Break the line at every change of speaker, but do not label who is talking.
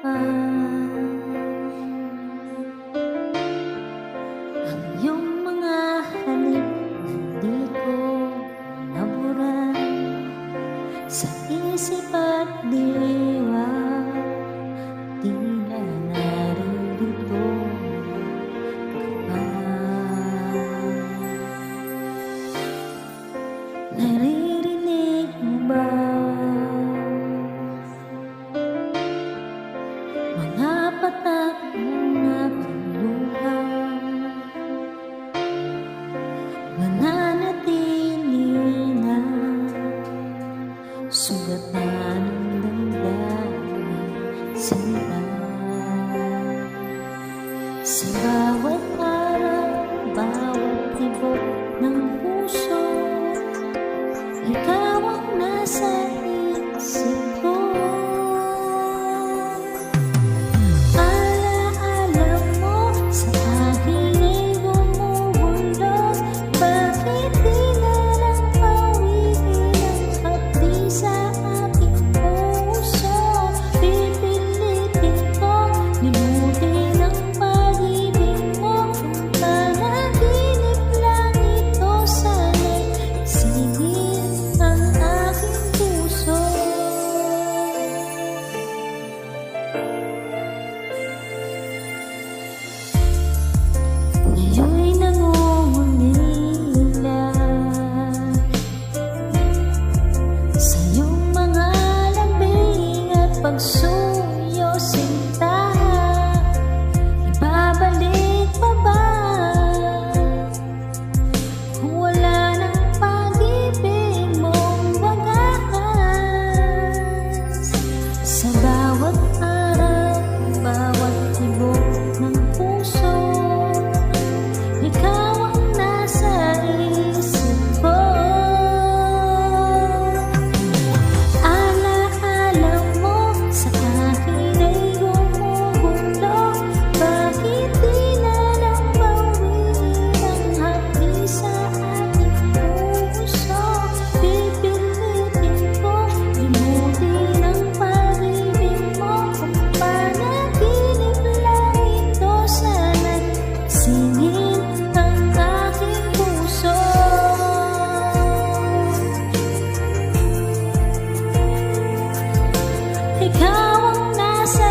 pa. Ang iyong mga halik hindi ko naburan sa isip at diwa, di na naririto pa. Naririnig mo ba mga patak ng aking luha? Nananatili na sugatan ng damdamin sinta. Sa bawat araw, bawat tibok ng puso, ikaw ang nasa isip ko. Alaala mo sa akin ay bumubulong. Bakit di na lang pawiin ang hapdi sa aking puso? Pipilitin kong limutin ang pag-ibig mo. Kung panaginip lang ito, sana'y singin ang aking puso. Ngayon'y nangungulila sa iyong mga lambing at pagsuyo, sinta. Ibabalik pa ba kung wala ng pag-ibig mong wagas? Sa bawat araw, bawat tibok ng puso, ikaw ang nasa isip ko. Alaala mo sa akin ay gumugulong. Bakit di na lang bawiin ang hapdi sa aking puso? Pipilitin kong limutin ang pag-ibig mo. Kung panaginip lang ito, sana'y singin ang aking puso. Ikaw ang nasa